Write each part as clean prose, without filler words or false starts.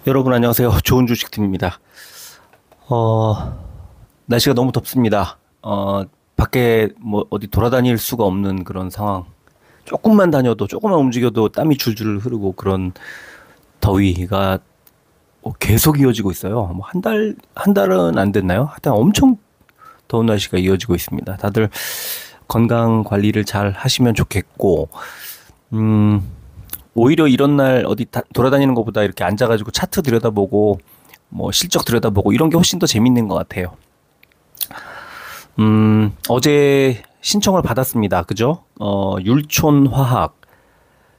여러분 안녕하세요. 좋은 주식팀입니다. 날씨가 너무 덥습니다. 밖에 뭐 어디 돌아다닐 수가 없는 그런 상황. 조금만 다녀도 조금만 움직여도 땀이 줄줄 흐르고 그런 더위가 계속 이어지고 있어요. 뭐 한 달은 안 됐나요? 하여튼 엄청 더운 날씨가 이어지고 있습니다. 다들 건강 관리를 잘 하시면 좋겠고, 오히려 이런 날 어디 돌아다니는 것보다 이렇게 앉아가지고 차트 들여다보고 뭐 실적 들여다보고 이런 게 훨씬 더 재밌는 것 같아요. 어제 신청을 받았습니다. 그죠? 율촌화학,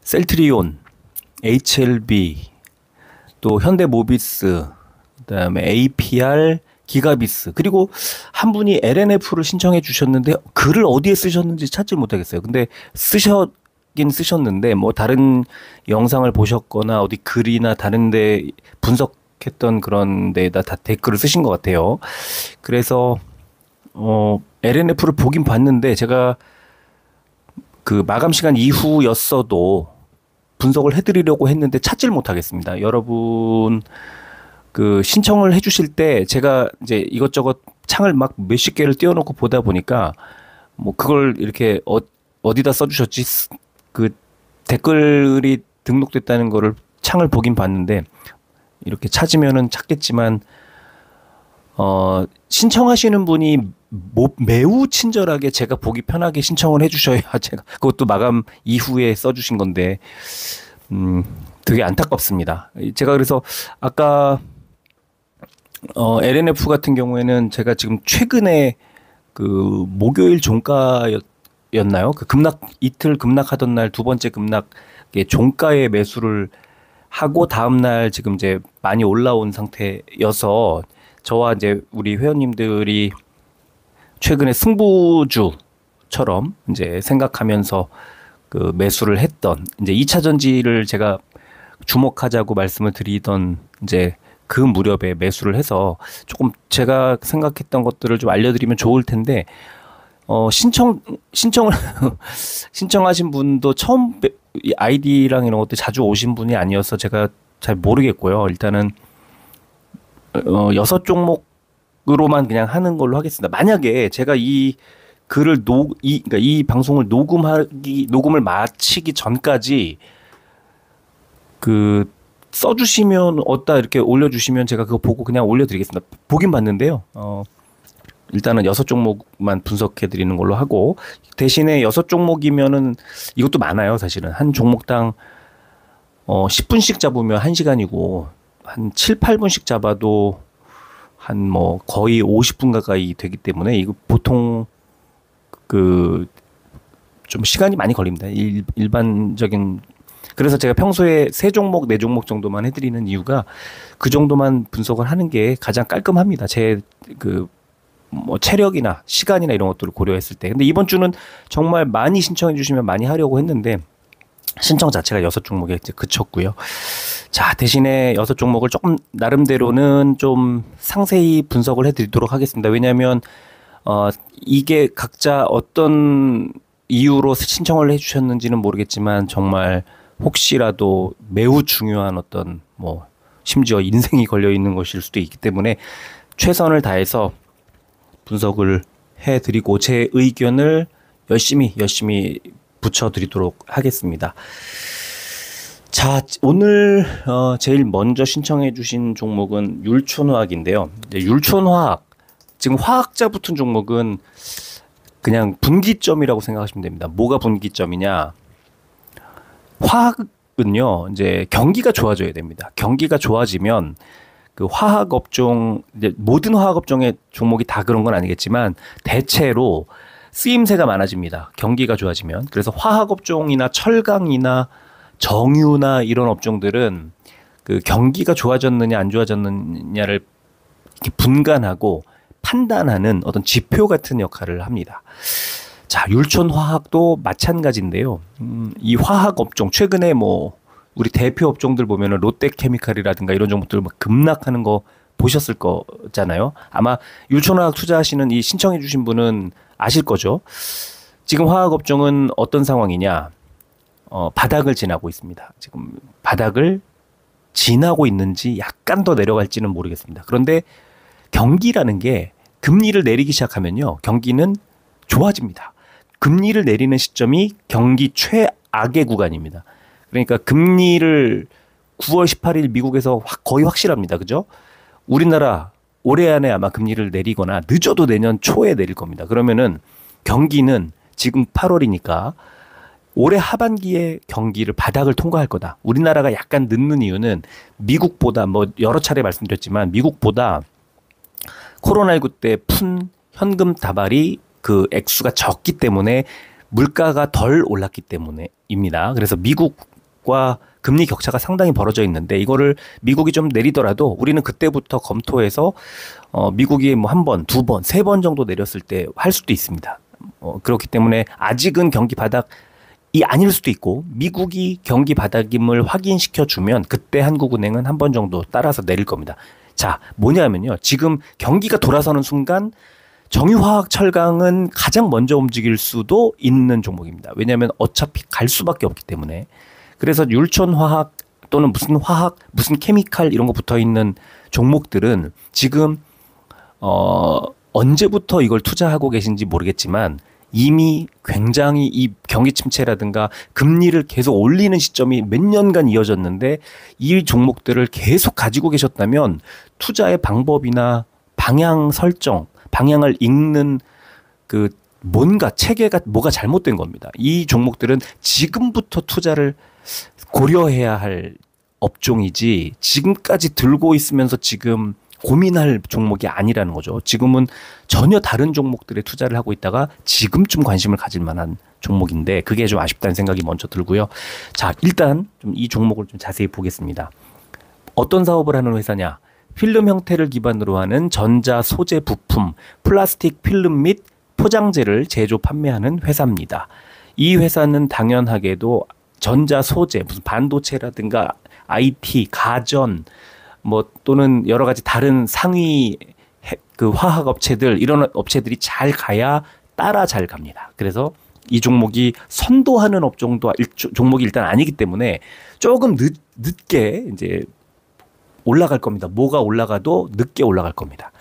셀트리온, HLB, 또 현대모비스, 그다음에 APR, 기가비스, 그리고 한 분이 LNF를 신청해 주셨는데 글을 어디에 쓰셨는지 찾지 못하겠어요. 근데 쓰긴 쓰셨는데 뭐 다른 영상을 보셨거나 어디 글이나 다른데 분석했던 그런 데에다 다 댓글을 쓰신 것 같아요. 그래서 LNF를 보긴 봤는데 제가 그 마감 시간 이후였어도 분석을 해드리려고 했는데 찾질 못하겠습니다. 여러분 그 신청을 해주실 때 제가 이제 이것저것 창을 막 몇십 개를 띄워놓고 보다 보니까 뭐 그걸 이렇게 어디다 써주셨지? 그 댓글이 등록됐다는 거를 창을 보긴 봤는데 이렇게 찾으면은 찾겠지만 신청하시는 분이 매우 친절하게 제가 보기 편하게 신청을 해주셔야 제가 그것도 마감 이후에 써주신 건데 되게 안타깝습니다. 제가 그래서 아까 LNF 같은 경우에는 제가 지금 최근에 그 목요일 종가였나요? 그 이틀 급락하던 날 두 번째 급락의 종가에 매수를 하고 다음 날 지금 이제 많이 올라온 상태여서 저와 이제 우리 회원님들이 최근에 승부주처럼 이제 생각하면서 그 매수를 했던 이제 2차 전지를 제가 주목하자고 말씀을 드리던 이제 그 무렵에 매수를 해서 조금 제가 생각했던 것들을 좀 알려드리면 좋을 텐데 신청을 신청하신 분도 처음 아이디랑 이런 것도 자주 오신 분이 아니어서 제가 잘 모르겠고요. 일단은 6종목으로만 그냥 하는 걸로 하겠습니다. 만약에 제가 이 글을 그러니까 이 방송을 녹음을 마치기 전까지 그 써주시면 어디다 이렇게 올려주시면 제가 그거 보고 그냥 올려드리겠습니다. 보긴 봤는데요. 일단은 6종목만 분석해 드리는 걸로 하고 대신에 6종목이면은 이것도 많아요. 사실은 한 종목당 10분씩 잡으면 1시간이고 한 7, 8분씩 잡아도 한 뭐 거의 50분 가까이 되기 때문에 이거 보통 그 좀 시간이 많이 걸립니다. 일반적인 그래서 제가 평소에 3종목, 4종목 정도만 해드리는 이유가 그 정도만 분석을 하는 게 가장 깔끔합니다. 제 그 뭐 체력이나 시간이나 이런 것들을 고려했을 때. 근데 이번 주는 정말 많이 신청해 주시면 많이 하려고 했는데 신청 자체가 6종목에 이제 그쳤고요. 자, 대신에 6종목을 조금 나름대로는 좀 상세히 분석을 해드리도록 하겠습니다. 왜냐하면 이게 각자 어떤 이유로 신청을 해주셨는지는 모르겠지만 정말 혹시라도 매우 중요한 어떤 뭐 심지어 인생이 걸려 있는 것일 수도 있기 때문에 최선을 다해서 분석을 해드리고 제 의견을 열심히 붙여드리도록 하겠습니다. 자, 오늘 제일 먼저 신청해 주신 종목은 율촌화학인데요. 율촌화학, 지금 화학자 붙은 종목은 그냥 분기점이라고 생각하시면 됩니다. 뭐가 분기점이냐? 화학은요, 이제 경기가 좋아져야 됩니다. 경기가 좋아지면 그 화학 업종, 이제 모든 화학 업종의 종목이 다 그런 건 아니겠지만 대체로 쓰임새가 많아집니다. 경기가 좋아지면. 그래서 화학 업종이나 철강이나 정유나 이런 업종들은 그 경기가 좋아졌느냐 안 좋아졌느냐를 이렇게 분간하고 판단하는 어떤 지표 같은 역할을 합니다. 자, 율촌화학도 마찬가지인데요. 이 화학 업종 최근에 뭐 우리 대표 업종들 보면은 롯데케미칼이라든가 이런 종목들 막 급락하는 거 보셨을 거잖아요. 아마 율촌화학 투자하시는 이 신청해 주신 분은 아실 거죠. 지금 화학 업종은 어떤 상황이냐? 바닥을 지나고 있습니다. 지금 바닥을 지나고 있는지 약간 더 내려갈지는 모르겠습니다. 그런데 경기라는 게 금리를 내리기 시작하면요. 경기는 좋아집니다. 금리를 내리는 시점이 경기 최악의 구간입니다. 그러니까 금리를 9월 18일 미국에서 거의 확실합니다. 그죠? 우리나라 올해 안에 아마 금리를 내리거나 늦어도 내년 초에 내릴 겁니다. 그러면은 경기는 지금 8월이니까 올해 하반기에 경기를 바닥을 통과할 거다. 우리나라가 약간 늦는 이유는 미국보다 뭐 여러 차례 말씀드렸지만 미국보다 코로나19 때 푼 현금 다발이 그 액수가 적기 때문에 물가가 덜 올랐기 때문에입니다. 그래서 미국과 금리 격차가 상당히 벌어져 있는데 이거를 미국이 좀 내리더라도 우리는 그때부터 검토해서 미국이 뭐 한 번, 두 번, 세 번 정도 내렸을 때 할 수도 있습니다. 그렇기 때문에 아직은 경기 바닥이 아닐 수도 있고 미국이 경기 바닥임을 확인시켜 주면 그때 한국은행은 한 번 정도 따라서 내릴 겁니다. 자, 뭐냐면요. 지금 경기가 돌아서는 순간 정유화학 철강은 가장 먼저 움직일 수도 있는 종목입니다. 왜냐하면 어차피 갈 수밖에 없기 때문에. 그래서 율촌화학 또는 무슨 화학, 무슨 케미칼 이런 거 붙어 있는 종목들은 지금 언제부터 이걸 투자하고 계신지 모르겠지만 이미 굉장히 이 경기 침체라든가 금리를 계속 올리는 시점이 몇 년간 이어졌는데 이 종목들을 계속 가지고 계셨다면 투자의 방법이나 방향 설정, 방향을 읽는 그 뭔가 체계가 뭐가 잘못된 겁니다. 이 종목들은 지금부터 투자를 고려해야 할 업종이지 지금까지 들고 있으면서 지금 고민할 종목이 아니라는 거죠. 지금은 전혀 다른 종목들에 투자를 하고 있다가 지금쯤 관심을 가질 만한 종목인데 그게 좀 아쉽다는 생각이 먼저 들고요. 자, 일단 좀 이 종목을 좀 자세히 보겠습니다. 어떤 사업을 하는 회사냐? 필름 형태를 기반으로 하는 전자 소재 부품, 플라스틱 필름 및 포장재를 제조 판매하는 회사입니다. 이 회사는 당연하게도 전자 소재, 무슨 반도체라든가 IT, 가전, 뭐 또는 여러 가지 다른 상위 그 화학 업체들 이런 업체들이 잘 가야 따라 잘 갑니다. 그래서 이 종목이 선도하는 업종도 종목이 일단 아니기 때문에 조금 늦게 이제 올라갈 겁니다. 뭐가 올라가도 늦게 올라갈 겁니다.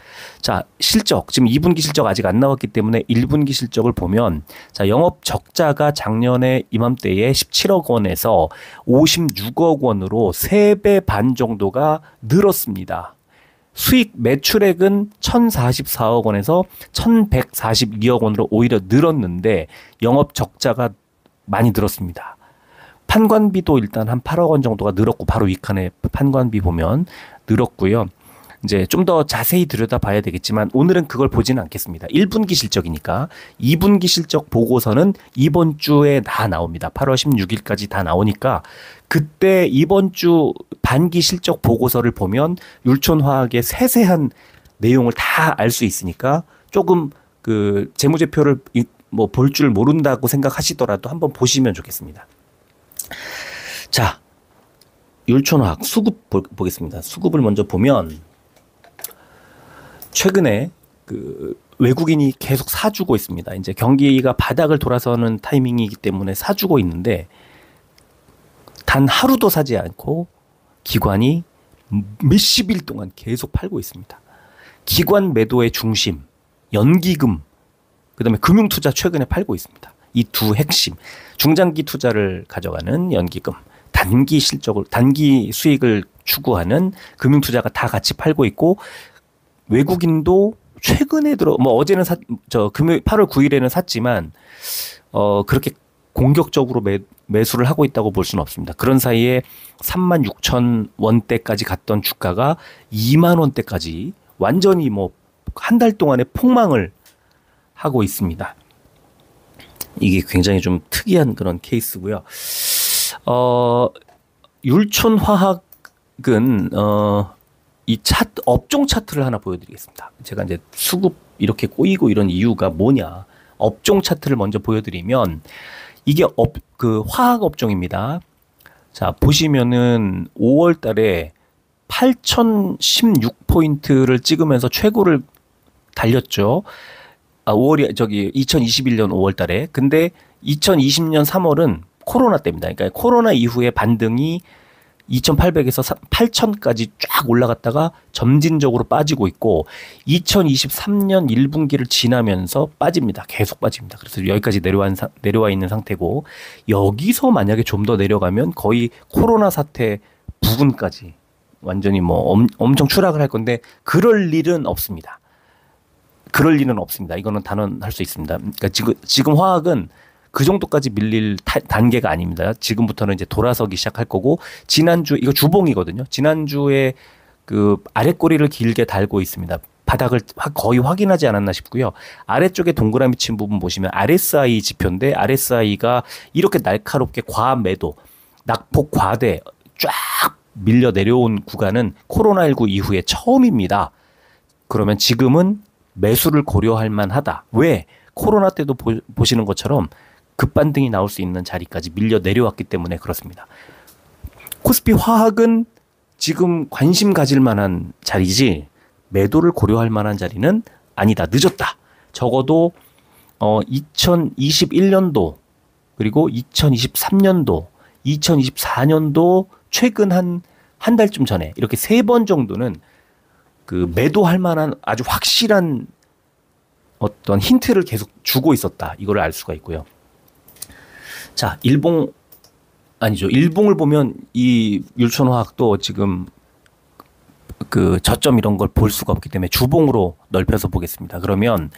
자, 실적 지금 2분기 실적 아직 안 나왔기 때문에 1분기 실적을 보면 자, 영업 적자가 작년에 이맘때에 17억 원에서 56억 원으로 3배 반 정도가 늘었습니다. 수익 매출액은 1,044억 원에서 1,142억 원으로 오히려 늘었는데 영업 적자가 많이 늘었습니다. 판관비도 일단 한 8억 원 정도가 늘었고 바로 윗칸에 판관비 보면 늘었고요. 이제 좀 더 자세히 들여다봐야 되겠지만 오늘은 그걸 보지는 않겠습니다. 1분기 실적이니까 2분기 실적 보고서는 이번 주에 다 나옵니다. 8월 16일까지 다 나오니까 그때 이번 주 반기 실적 보고서를 보면 율촌화학의 세세한 내용을 다 알 수 있으니까 조금 그 재무제표를 뭐 볼 줄 모른다고 생각하시더라도 한번 보시면 좋겠습니다. 자, 율촌화학 수급 보겠습니다. 수급을 먼저 보면 최근에 그 외국인이 계속 사주고 있습니다. 이제 경기가 바닥을 돌아서는 타이밍이기 때문에 사주고 있는데 단 하루도 사지 않고 기관이 몇십 일 동안 계속 팔고 있습니다. 기관 매도의 중심, 연기금, 그다음에 금융투자 최근에 팔고 있습니다. 이 두 핵심, 중장기 투자를 가져가는 연기금, 단기 수익을 추구하는 금융투자가 다 같이 팔고 있고 외국인도 최근에 뭐 어제는 8월 9일에는 샀지만 그렇게 공격적으로 매수를 하고 있다고 볼 수는 없습니다. 그런 사이에 36,000원대까지 갔던 주가가 2만 원대까지 완전히 뭐 한 달 동안에 폭망을 하고 있습니다. 이게 굉장히 좀 특이한 그런 케이스고요. 율촌화학은 이 업종 차트를 하나 보여드리겠습니다. 제가 이제 수급 이렇게 꼬이고 이런 이유가 뭐냐? 업종 차트를 먼저 보여드리면 이게 그 화학 업종입니다. 자, 보시면은 5월 달에 8,016포인트를 찍으면서 최고를 달렸죠. 2021년 5월 달에. 근데 2020년 3월은 코로나 때입니다. 그러니까 코로나 이후에 반등이 2,800에서 8,000까지 쫙 올라갔다가 점진적으로 빠지고 있고 2023년 1분기를 지나면서 빠집니다. 계속 빠집니다. 그래서 여기까지 내려와 있는 상태고 여기서 만약에 좀 더 내려가면 거의 코로나 사태 부근까지 완전히 뭐 엄청 추락을 할 건데 그럴 일은 없습니다. 그럴 일은 없습니다. 이거는 단언할 수 있습니다. 그러니까 지금 화학은 그 정도까지 밀릴 단계가 아닙니다. 지금부터는 이제 돌아서기 시작할 거고 지난주 이거 주봉이거든요. 지난주에 그 아래 꼬리를 길게 달고 있습니다. 바닥을 거의 확인하지 않았나 싶고요. 아래쪽에 동그라미 친 부분 보시면 RSI 지표인데 RSI가 이렇게 날카롭게 과매도, 낙폭 과대 쫙 밀려 내려온 구간은 코로나19 이후에 처음입니다. 그러면 지금은 매수를 고려할 만하다. 왜? 코로나 때도 보시는 것처럼 급반등이 나올 수 있는 자리까지 밀려 내려왔기 때문에 그렇습니다. 코스피 화학은 지금 관심 가질 만한 자리지 매도를 고려할 만한 자리는 아니다. 늦었다. 적어도 2021년도 그리고 2023년도, 2024년도 최근 한 달쯤 전에 이렇게 3번 정도는 그 매도할 만한 아주 확실한 어떤 힌트를 계속 주고 있었다. 이걸 알 수가 있고요. 자, 일봉을 보면 이 율촌화학도 지금 그 저점 이런 걸 볼 수가 없기 때문에 주봉으로 넓혀서 보겠습니다. 그러면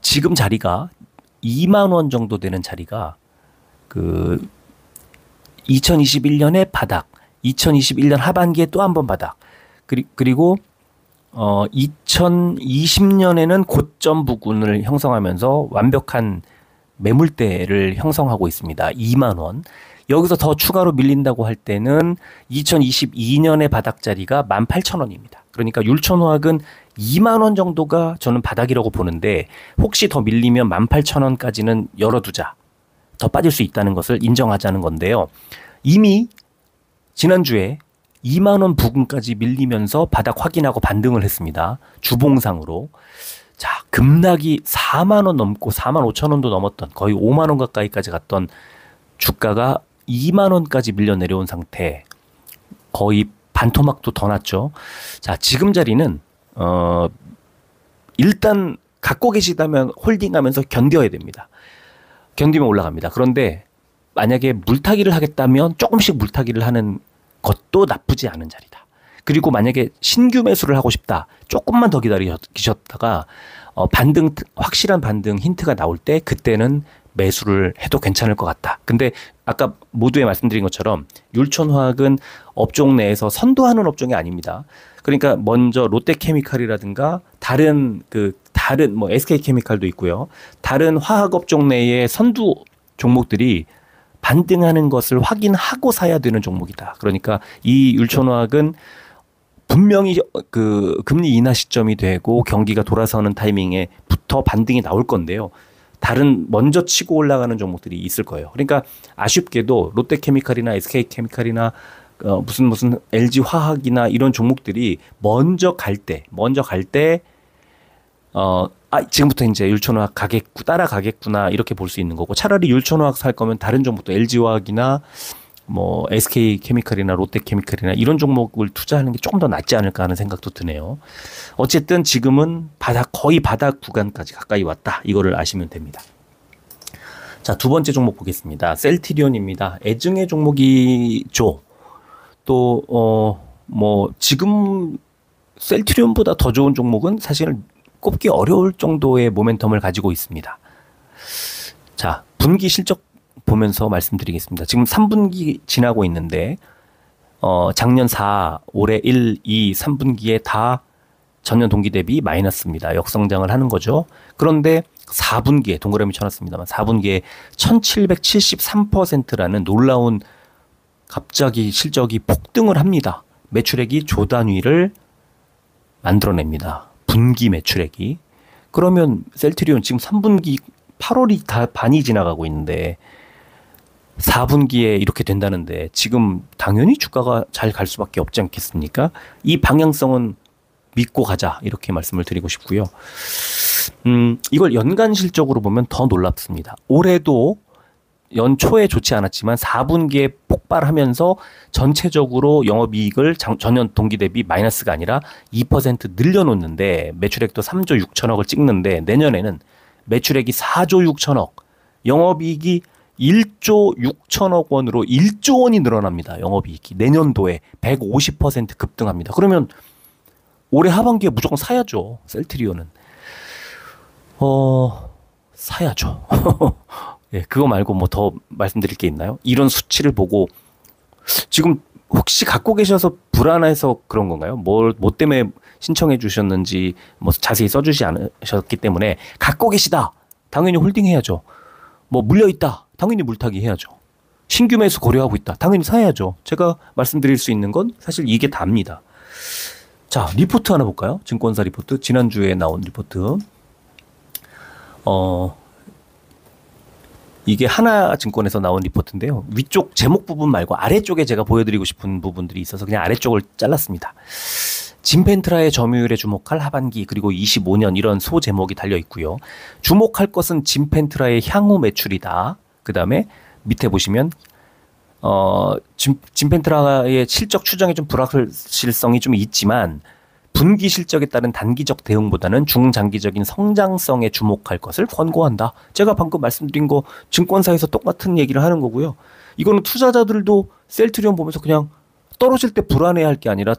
지금 자리가 2만 원 정도 되는 자리가 그 2021년에 바닥, 2021년 하반기에 또 한 번 바닥, 그리고 2020년에는 고점 부근을 형성하면서 완벽한 매물대를 형성하고 있습니다. 2만 원. 여기서 더 추가로 밀린다고 할 때는 2022년의 바닥 자리가 18,000원입니다. 그러니까 율촌화학은 2만 원 정도가 저는 바닥이라고 보는데 혹시 더 밀리면 18,000원까지는 열어두자. 더 빠질 수 있다는 것을 인정하자는 건데요. 이미 지난주에 2만 원 부근까지 밀리면서 바닥 확인하고 반등을 했습니다. 주봉상으로. 자, 급락이 4만 원 넘고 4만 5천 원도 넘었던 거의 5만 원 가까이까지 갔던 주가가 2만 원까지 밀려 내려온 상태. 거의 반토막도 더 났죠. 자, 지금 자리는 일단 갖고 계시다면 홀딩하면서 견뎌야 됩니다. 견디면 올라갑니다. 그런데 만약에 물타기를 하겠다면 조금씩 물타기를 하는 것도 나쁘지 않은 자리다. 그리고 만약에 신규 매수를 하고 싶다. 조금만 더 기다리셨다가 확실한 반등 힌트가 나올 때 그때는 매수를 해도 괜찮을 것 같다. 근데 아까 모두에 말씀드린 것처럼 율촌화학은 업종 내에서 선도하는 업종이 아닙니다. 그러니까 먼저 롯데케미칼이라든가 다른 뭐 SK케미칼도 있고요. 다른 화학 업종 내의 선두 종목들이 반등하는 것을 확인하고 사야 되는 종목이다. 그러니까 이 율촌화학은 분명히 그 금리 인하 시점이 되고 경기가 돌아서는 타이밍에부터 반등이 나올 건데요. 다른 먼저 치고 올라가는 종목들이 있을 거예요. 그러니까 아쉽게도 롯데케미칼이나 SK케미칼이나 무슨 LG화학이나 이런 종목들이 먼저 갈 때 지금부터 이제 율촌화학 따라가겠구나 이렇게 볼 수 있는 거고 차라리 율촌화학 살 거면 다른 종목도 LG화학이나 뭐 SK케미칼이나 롯데케미칼이나 이런 종목을 투자하는 게 조금 더 낫지 않을까 하는 생각도 드네요. 어쨌든 지금은 거의 바닥 구간까지 가까이 왔다. 이거를 아시면 됩니다. 자, 두 번째 종목 보겠습니다. 셀트리온입니다. 애증의 종목이죠. 또 뭐 지금 셀트리온보다 더 좋은 종목은 사실 꼽기 어려울 정도의 모멘텀을 가지고 있습니다. 자, 분기 실적 보면서 말씀드리겠습니다. 지금 3분기 지나고 있는데 작년 4, 올해 1, 2, 3분기에 다 전년 동기 대비 마이너스입니다. 역성장을 하는 거죠. 그런데 4분기에 동그라미 쳐놨습니다만 4분기에 1773%라는 놀라운 갑자기 실적이 폭등을 합니다. 매출액이 조 단위를 만들어냅니다. 분기 매출액이. 그러면 셀트리온 지금 3분기 8월이 다 반이 지나가고 있는데 4분기에 이렇게 된다는데 지금 당연히 주가가 잘 갈 수밖에 없지 않겠습니까? 이 방향성은 믿고 가자 이렇게 말씀을 드리고 싶고요. 이걸 연간 실적으로 보면 더 놀랍습니다. 올해도 연초에 좋지 않았지만 4분기에 폭발하면서 전체적으로 영업이익을 전년 동기 대비 마이너스가 아니라 2% 늘려놓는데 매출액도 3조 6천억을 찍는데 내년에는 매출액이 4조 6천억, 영업이익이 1조 6천억 원으로 1조 원이 늘어납니다. 영업이익이 내년도에 150% 급등합니다. 그러면 올해 하반기에 무조건 사야죠. 셀트리온은. 사야죠. 예, 그거 말고 뭐 더 말씀드릴 게 있나요? 이런 수치를 보고 지금 혹시 갖고 계셔서 불안해서 그런 건가요? 뭐 때문에 신청해 주셨는지 뭐 자세히 써주지 않으셨기 때문에 갖고 계시다. 당연히 홀딩 해야죠. 뭐 물려 있다. 당연히 물타기 해야죠. 신규 매수 고려하고 있다. 당연히 사야죠. 제가 말씀드릴 수 있는 건 사실 이게 답니다. 자, 리포트 하나 볼까요? 증권사 리포트. 지난주에 나온 리포트. 이게 하나증권에서 나온 리포트인데요. 위쪽 제목 부분 말고 아래쪽에 제가 보여드리고 싶은 부분들이 있어서 그냥 아래쪽을 잘랐습니다. 진펜트라의 점유율에 주목할 하반기 그리고 25년 이런 소제목이 달려 있고요. 주목할 것은 진펜트라의 향후 매출이다. 그 다음에 밑에 보시면 진펜트라의 실적 추정에 좀 불확실성이 좀 있지만 분기 실적에 따른 단기적 대응보다는 중장기적인 성장성에 주목할 것을 권고한다. 제가 방금 말씀드린 거 증권사에서 똑같은 얘기를 하는 거고요. 이거는 투자자들도 셀트리온 보면서 그냥 떨어질 때 불안해할 게 아니라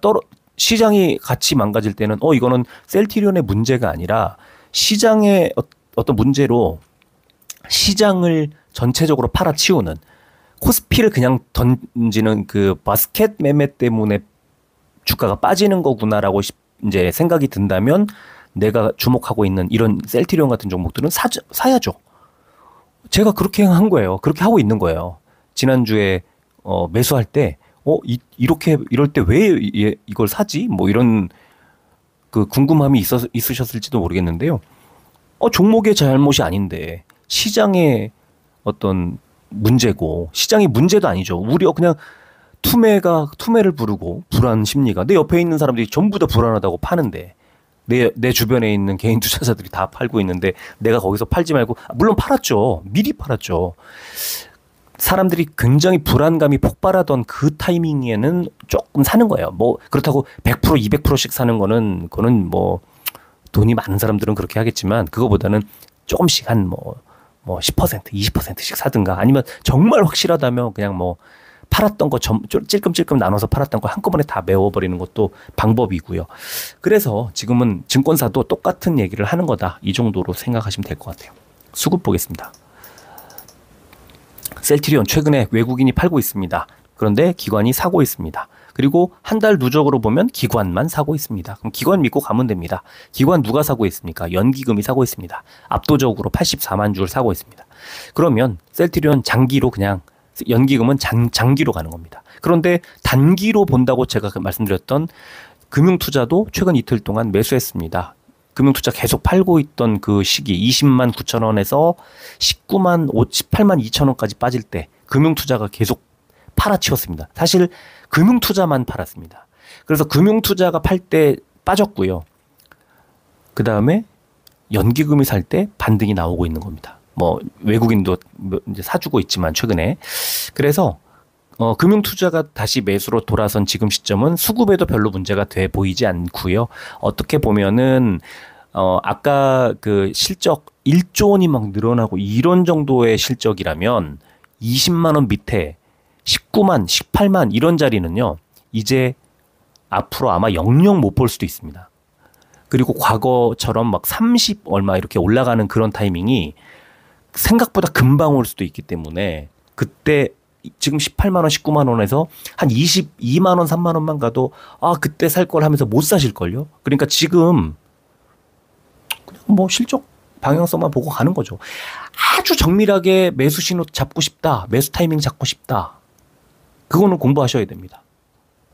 시장이 같이 망가질 때는 이거는 셀트리온의 문제가 아니라 시장의 어떤 문제로 시장을 전체적으로 팔아치우는 코스피를 그냥 던지는 그 바스켓 매매 때문에 주가가 빠지는 거구나라고 이제 생각이 든다면 내가 주목하고 있는 이런 셀트리온 같은 종목들은 사야죠. 제가 그렇게 한 거예요. 그렇게 하고 있는 거예요. 지난주에 매수할 때 이럴 때 왜 이걸 사지? 뭐 이런 그 궁금함이 있으셨을지도 모르겠는데요. 종목의 잘못이 아닌데 시장의 어떤 문제고 시장이 문제도 아니죠. 우려 그냥 투매를 부르고 불안 심리가 내 옆에 있는 사람들이 전부 다 불안하다고 파는데 내 주변에 있는 개인 투자자들이 다 팔고 있는데 내가 거기서 팔지 말고 물론 팔았죠. 미리 팔았죠. 사람들이 굉장히 불안감이 폭발하던 그 타이밍에는 조금 사는 거예요. 뭐 그렇다고 100% 200%씩 사는 그거는 뭐 돈이 많은 사람들은 그렇게 하겠지만 그거보다는 조금씩 한 뭐 10% 20%씩 사든가 아니면 정말 확실하다면 그냥 뭐 팔았던 거 찔끔찔끔 나눠서 팔았던 거 한꺼번에 다 메워버리는 것도 방법이고요. 그래서 지금은 증권사도 똑같은 얘기를 하는 거다. 이 정도로 생각하시면 될 것 같아요. 수급 보겠습니다. 셀트리온 최근에 외국인이 팔고 있습니다. 그런데 기관이 사고 있습니다. 그리고 한 달 누적으로 보면 기관만 사고 있습니다. 그럼 기관 믿고 가면 됩니다. 기관 누가 사고 있습니까? 연기금이 사고 있습니다. 압도적으로 84만 주를 사고 있습니다. 그러면 셀트리온 장기로 그냥 연기금은 장기로 가는 겁니다. 그런데 단기로 본다고 제가 말씀드렸던 금융투자도 최근 이틀 동안 매수했습니다. 금융투자 계속 팔고 있던 그 시기 20만 9천 원에서 18만 2천 원까지 빠질 때 금융투자가 계속 팔아치웠습니다. 사실 금융투자만 팔았습니다. 그래서 금융투자가 팔 때 빠졌고요. 그 다음에 연기금이 살 때 반등이 나오고 있는 겁니다. 뭐 외국인도 이제 사주고 있지만 최근에 그래서 금융투자가 다시 매수로 돌아선 지금 시점은 수급에도 별로 문제가 돼 보이지 않고요. 어떻게 보면은 아까 그 실적 1조 원이 막 늘어나고 이런 정도의 실적이라면 20만 원 밑에 19만, 18만 이런 자리는요. 이제 앞으로 아마 영영 못 볼 수도 있습니다. 그리고 과거처럼 막 30 얼마 이렇게 올라가는 그런 타이밍이 생각보다 금방 올 수도 있기 때문에 그때 지금 18만 원, 19만 원에서 한 22만 원, 3만 원만 가도 그때 살 걸 하면서 못 사실걸요. 그러니까 지금 그냥 뭐 실적 방향성만 보고 가는 거죠. 아주 정밀하게 매수 신호 잡고 싶다. 매수 타이밍 잡고 싶다. 그거는 공부하셔야 됩니다.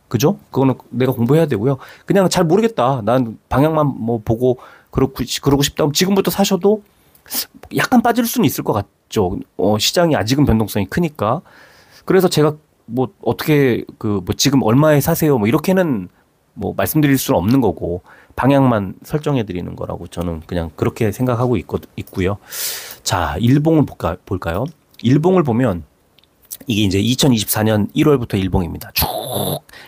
그죠? 그거는 내가 공부해야 되고요. 그냥 잘 모르겠다. 난 방향만 뭐 보고 그러고 싶다. 지금부터 사셔도 약간 빠질 수는 있을 것 같죠. 시장이 아직은 변동성이 크니까. 그래서 제가 뭐 어떻게 뭐 지금 얼마에 사세요 뭐 이렇게는 뭐 말씀드릴 수는 없는 거고 방향만 설정해 드리는 거라고 저는 그냥 그렇게 생각하고 있고요. 자, 일봉을 볼까요? 일봉을 보면 이게 이제 2024년 1월부터 일봉입니다. 쭉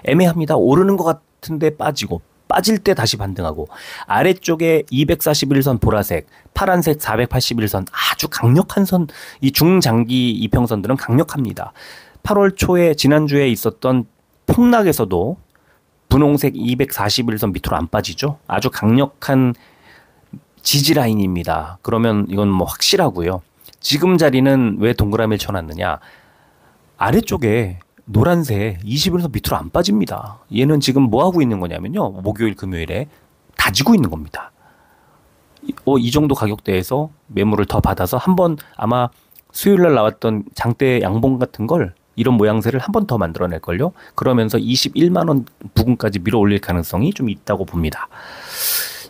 애매합니다. 오르는 것 같은데 빠지고 빠질 때 다시 반등하고 아래쪽에 241선 보라색, 파란색 481선 아주 강력한 선, 이 중장기 이평선들은 강력합니다. 8월 초에 지난주에 있었던 폭락에서도 분홍색 241선 밑으로 안 빠지죠. 아주 강력한 지지 라인입니다. 그러면 이건 뭐 확실하고요. 지금 자리는 왜 동그라미를 쳐놨느냐? 아래쪽에 노란색 21선 밑으로 안 빠집니다. 얘는 지금 뭐 하고 있는 거냐면요. 목요일, 금요일에 다지고 있는 겁니다. 이 정도 가격대에서 매물을 더 받아서 한번 아마 수요일날 나왔던 장대 양봉 같은 걸 이런 모양새를 한 번 더 만들어낼걸요. 그러면서 21만 원 부근까지 밀어 올릴 가능성이 좀 있다고 봅니다.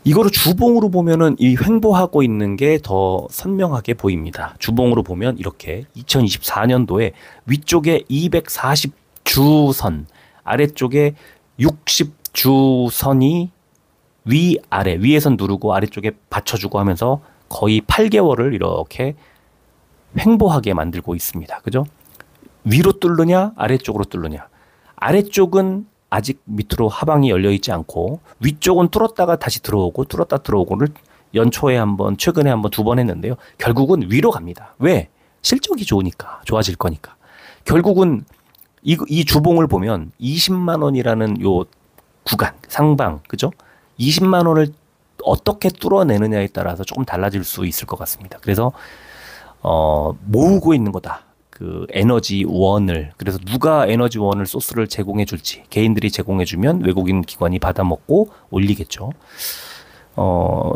이거를 주봉으로 보면은 이 횡보하고 있는 게 더 선명하게 보입니다. 주봉으로 보면 이렇게 2024년도에 위쪽에 240주선, 아래쪽에 60주선이 위아래, 위에선 누르고 아래쪽에 받쳐주고 하면서 거의 8개월을 이렇게 횡보하게 만들고 있습니다. 그죠? 위로 뚫느냐, 아래쪽으로 뚫느냐. 아래쪽은 아직 밑으로 하방이 열려 있지 않고 위쪽은 뚫었다가 다시 들어오고 뚫었다 들어오고를 연초에 한번, 최근에 한번 2번 했는데요. 결국은 위로 갑니다. 왜? 실적이 좋으니까, 좋아질 거니까. 결국은 이 주봉을 보면 20만 원이라는 요 구간, 상방, 그죠? 20만 원을 어떻게 뚫어내느냐에 따라서 조금 달라질 수 있을 것 같습니다. 그래서 모으고 있는 거다. 그 에너지원을, 그래서 누가 에너지원을 소스를 제공해 줄지, 개인들이 제공해 주면 외국인 기관이 받아먹고 올리겠죠.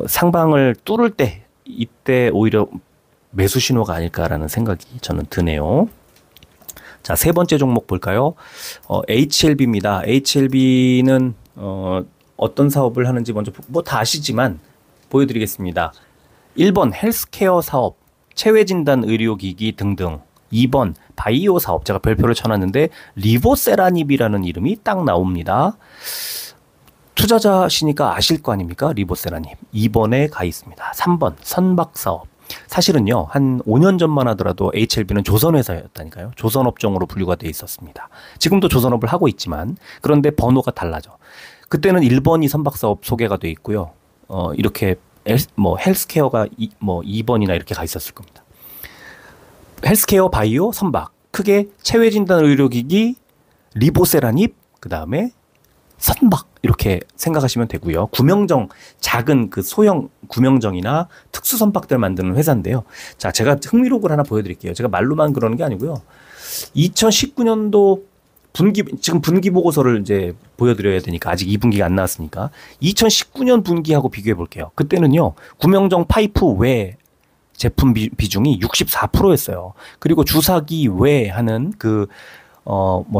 상방을 뚫을 때, 이때 오히려 매수 신호가 아닐까라는 생각이 저는 드네요. 자, 세 번째 종목 볼까요? HLB입니다. HLB는 어떤 사업을 하는지 먼저 뭐 다 아시지만 보여드리겠습니다. 1번 헬스케어 사업, 체외진단 의료기기 등등. 2번 바이오 사업, 제가 별표를 쳐놨는데 리보세라닙이라는 이름이 딱 나옵니다. 투자자시니까 아실 거 아닙니까? 리보세라닙. 2번에 가 있습니다. 3번 선박 사업. 사실은요, 한 5년 전만 하더라도 HLB는 조선회사였다니까요. 조선업종으로 분류가 돼 있었습니다. 지금도 조선업을 하고 있지만, 그런데 번호가 달라져. 그때는 1번이 선박사업 소개가 돼 있고요. 이렇게 헬스케어가 2번이나 이렇게 가 있었을 겁니다. 헬스케어, 바이오, 선박. 크게 체외진단 의료기기, 리보세라닙, 그 다음에 선박. 이렇게 생각하시면 되고요. 구명정, 작은 그 소형 구명정이나 특수선박들 만드는 회사인데요. 자, 제가 흥미록을 하나 보여드릴게요. 제가 말로만 그러는 게 아니고요. 2019년도 지금 분기 보고서를 이제 보여드려야 되니까 아직 2분기가 안 나왔으니까 2019년 분기하고 비교해 볼게요. 그때는요, 구명정 파이프 외 제품 비중이 64%였어요. 그리고 주사기 외 하는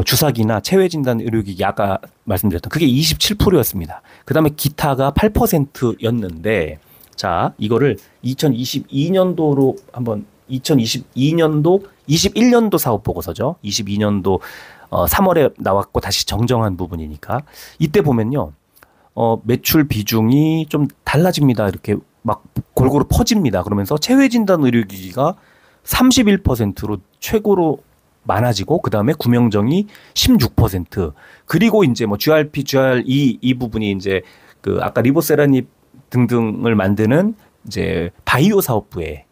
주사기나 체외진단 의료기기 아까 말씀드렸던 그게 27%였습니다. 그 다음에 기타가 8%였는데, 자, 이거를 2022년도로 한번 2022년도, 21년도 사업 보고서죠. 22년도 3월에 나왔고 다시 정정한 부분이니까 이때 보면요. 매출 비중이 좀 달라집니다. 이렇게 막 골고루 퍼집니다. 그러면서 체외진단 의료기기가 31%로 최고로 많아지고, 그 다음에 구명정이 16%, 그리고 이제 뭐 GRP, GR 이 부분이 이제 그 아까 리보세라닙 등등을 만드는 이제 바이오 사업부의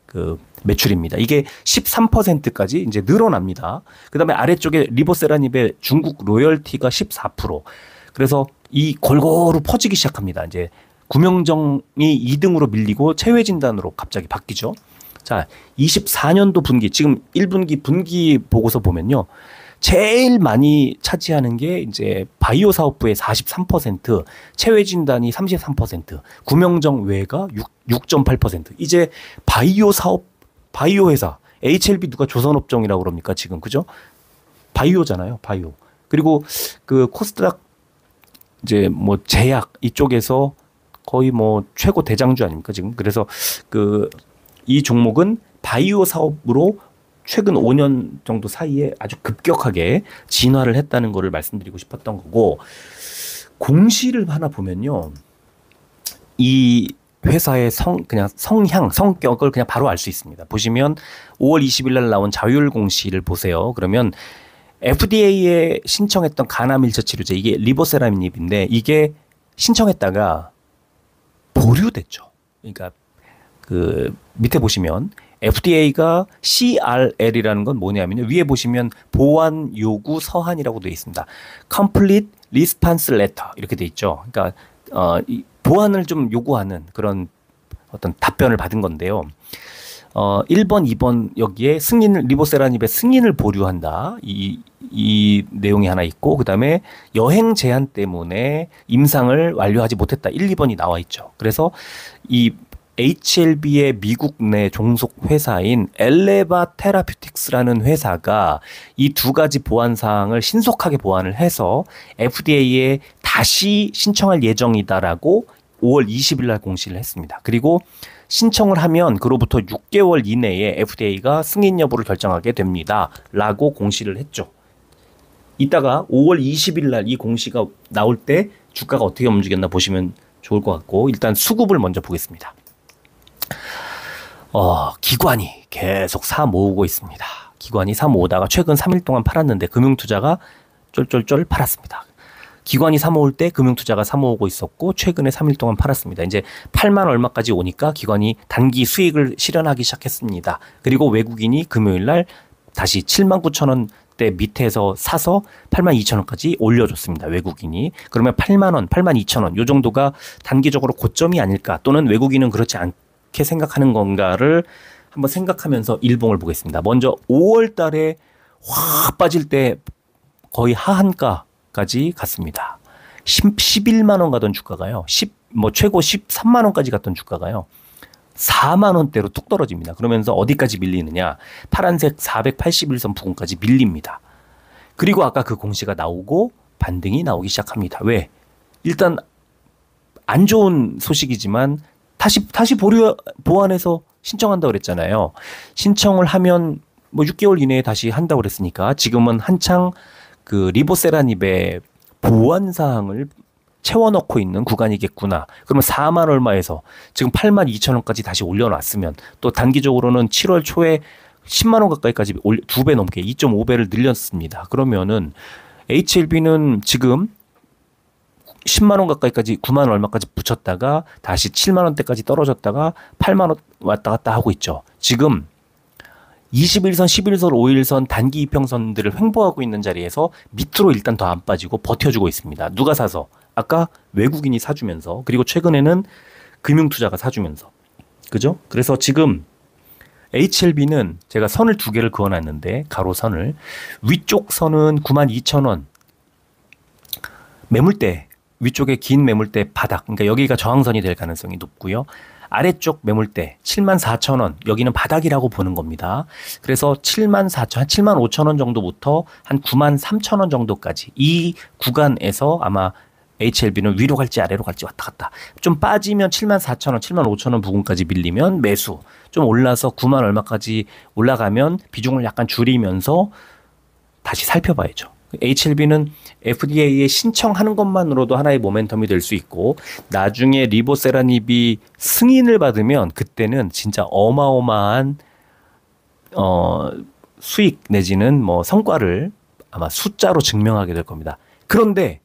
그 매출입니다. 이게 13%까지 이제 늘어납니다. 그 다음에 아래쪽에 리보세라닙의 중국 로열티가 14%. 그래서 이 골고루 퍼지기 시작합니다. 이제 구명정이 2등으로 밀리고 체외진단으로 갑자기 바뀌죠. 자, 24년도 분기, 지금 1분기 분기 보고서 보면요. 제일 많이 차지하는 게 이제 바이오 사업부의 43%, 체외진단이 33%, 구명정 외가 6.8%. 이제 바이오 사업, 바이오 회사, HLB 누가 조선업종이라고 그럽니까 지금, 그죠? 바이오잖아요, 바이오. 그리고 그 코스닥 이제 뭐 제약 이쪽에서 거의 뭐 최고 대장주 아닙니까 지금? 그래서 이 종목은 바이오 사업으로 최근 5년 정도 사이에 아주 급격하게 진화를 했다는 것을 말씀드리고 싶었던 거고, 공시를 하나 보면요. 이 회사의 그냥 성향, 성격을 그냥 바로 알 수 있습니다. 보시면 5월 20일 날 나온 자율 공시를 보세요. 그러면 FDA에 신청했던 간암일처 치료제, 이게 리보세라닙인데 이게 신청했다가 보류됐죠. 그러니까 그 밑에 보시면 FDA가 CRL이라는 건 뭐냐면요. 위에 보시면 보완 요구 서한이라고 되어 있습니다. Complete Response Letter 이렇게 되어 있죠. 그러니까 이 보완을 좀 요구하는 그런 어떤 답변을 받은 건데요. 1번, 2번 여기에 리보세라닙의 승인을 보류한다. 이 내용이 하나 있고, 그 다음에 여행 제한 때문에 임상을 완료하지 못했다. 1, 2번이 나와 있죠. 그래서 이 HLB의 미국 내 종속 회사인 엘레바 테라퓨틱스라는 회사가 이 두 가지 보완 사항을 신속하게 보완을 해서 FDA에 다시 신청할 예정이다라고 5월 20일 날 공시를 했습니다. 그리고 신청을 하면 그로부터 6개월 이내에 FDA가 승인 여부를 결정하게 됩니다. 라고 공시를 했죠. 이따가 5월 20일 날 이 공시가 나올 때 주가가 어떻게 움직였나 보시면 좋을 것 같고, 일단 수급을 먼저 보겠습니다. 기관이 계속 사 모으고 있습니다. 기관이 사 모으다가 최근 3일 동안 팔았는데 금융투자가 쫄쫄쫄 팔았습니다. 기관이 사 모을 때 금융투자가 사 모으고 있었고 최근에 3일 동안 팔았습니다. 이제 8만 얼마까지 오니까 기관이 단기 수익을 실현하기 시작했습니다. 그리고 외국인이 금요일 날 다시 7만 9천 원대 밑에서 사서 8만 2천 원까지 올려줬습니다. 외국인이. 그러면 8만 원, 8만 2천 원 요 정도가 단기적으로 고점이 아닐까, 또는 외국인은 그렇지 않게 생각하는 건가를 한번 생각하면서 일봉을 보겠습니다. 먼저 5월 달에 확 빠질 때 거의 하한가까지 갔습니다. 11만 원 가던 주가가요. 최고 13만 원까지 갔던 주가가요. 4만 원대로 뚝 떨어집니다. 그러면서 어디까지 밀리느냐? 파란색 481선 부근까지 밀립니다. 그리고 아까 그 공시가 나오고 반등이 나오기 시작합니다. 왜? 일단 안 좋은 소식이지만 다시 보완해서 신청한다고 그랬잖아요. 신청을 하면 6개월 이내에 다시 한다고 그랬으니까 지금은 한창 그 리보세라닙의 보완 사항을 채워넣고 있는 구간이겠구나. 그러면 4만 얼마에서 지금 8만 2천 원까지 다시 올려놨으면, 또 단기적으로는 7월 초에 10만 원 가까이까지 2배 넘게 2.5배를 늘렸습니다. 그러면은 HLB는 지금 10만 원 가까이까지 9만 원 얼마까지 붙였다가 다시 7만 원대까지 떨어졌다가 8만 원 왔다 갔다 하고 있죠. 지금 21선, 11선, 5일선 단기 이평선들을 횡보하고 있는 자리에서 밑으로 일단 더 안 빠지고 버텨주고 있습니다. 누가 사서? 아까 외국인이 사주면서, 그리고 최근에는 금융투자가 사주면서. 그죠? 그래서 지금 HLB는 제가 선을 두 개를 그어놨는데, 가로선을. 위쪽 선은 92,000원. 매물대, 위쪽에 긴 매물대 바닥. 그러니까 여기가 저항선이 될 가능성이 높고요. 아래쪽 매물대 74,000원, 여기는 바닥이라고 보는 겁니다. 그래서 74,000원, 한 75,000원 정도부터 한 93,000원 정도까지 이 구간에서 아마 HLB는 위로 갈지 아래로 갈지 왔다 갔다. 좀 빠지면 74,000원, 75,000원 부근까지 밀리면 매수. 좀 올라서 9만 얼마까지 올라가면 비중을 약간 줄이면서 다시 살펴봐야죠. HLB는 FDA에 신청하는 것만으로도 하나의 모멘텀이 될 수 있고, 나중에 리보세라닙이 승인을 받으면 그때는 진짜 어마어마한 수익 내지는 성과를 아마 숫자로 증명하게 될 겁니다. 그런데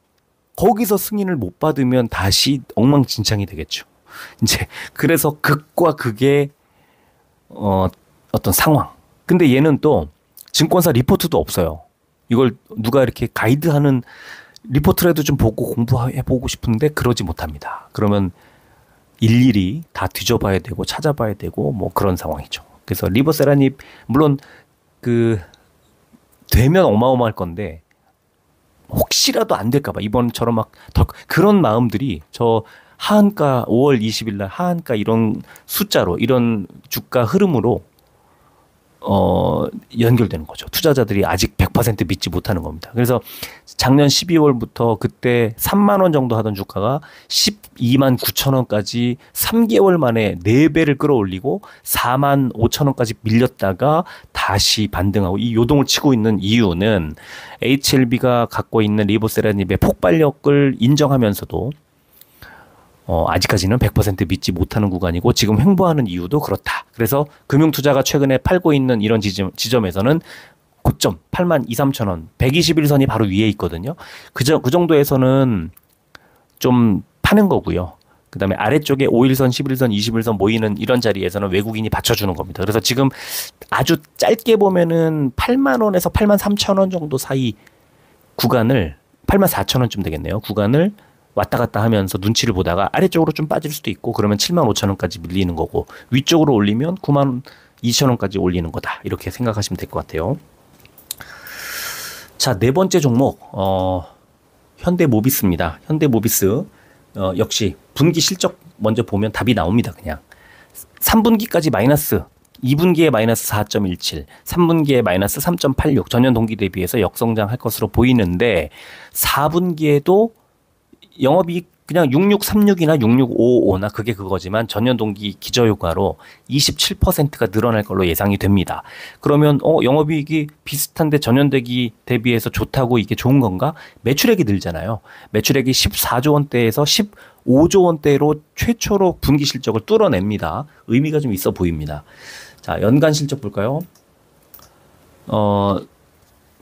거기서 승인을 못 받으면 다시 엉망진창이 되겠죠. 이제 그래서 극과 극의 어떤 상황. 근데 얘는 또 증권사 리포트도 없어요. 이걸 누가 이렇게 가이드하는 리포트라도 좀 보고 공부해보고 싶은데 그러지 못합니다. 그러면 일일이 다 뒤져봐야 되고 찾아봐야 되고 그런 상황이죠. 그래서 리보세라닙 물론 되면 어마어마할 건데 혹시라도 안 될까봐 이번처럼 그런 마음들이 저 하한가 5월 20일 날 하한가 이런 숫자로 이런 주가 흐름으로 연결되는 거죠. 투자자들이 아직 100% 믿지 못하는 겁니다. 그래서 작년 12월부터 그때 3만 원 정도 하던 주가가 12만 9천 원까지 3개월 만에 4배를 끌어올리고 4만 5천 원까지 밀렸다가 다시 반등하고 이 요동을 치고 있는 이유는 HLB가 갖고 있는 리보세라닙의 폭발력을 인정하면서도 아직까지는 100% 믿지 못하는 구간이고 지금 횡보하는 이유도 그렇다. 그래서 금융투자가 최근에 팔고 있는 이런 지점에서는 고점 8만 2, 3천 원, 121선이 바로 위에 있거든요. 그 정도에서는 좀 파는 거고요. 그 다음에 아래쪽에 5일선, 11선, 21선 모이는 이런 자리에서는 외국인이 받쳐주는 겁니다. 그래서 지금 아주 짧게 보면은 8만 원에서 8만 3천 원 정도 사이 구간을 8만 4천 원쯤 되겠네요. 구간을 왔다 갔다 하면서 눈치를 보다가 아래쪽으로 좀 빠질 수도 있고 그러면 7만 5천 원까지 밀리는 거고 위쪽으로 올리면 9만 2천 원까지 올리는 거다. 이렇게 생각하시면 될 것 같아요. 자, 네 번째 종목 현대모비스입니다. 현대모비스 역시 분기 실적 먼저 보면 답이 나옵니다. 그냥 3분기까지 마이너스, 2분기에 마이너스 4.17, 3분기에 마이너스 3.86, 전년 동기 대비해서 역성장할 것으로 보이는데 4분기에도 영업이익 그냥 6636이나 6655나 그게 그거지만 전년 동기 기저효과로 27%가 늘어날 걸로 예상이 됩니다. 그러면 영업이익이 비슷한데 전년 대기 대비해서 좋다고 이게 좋은 건가? 매출액이 늘잖아요. 매출액이 14조 원대에서 15조 원대로 최초로 분기 실적을 뚫어냅니다. 의미가 좀 있어 보입니다. 자, 연간 실적 볼까요?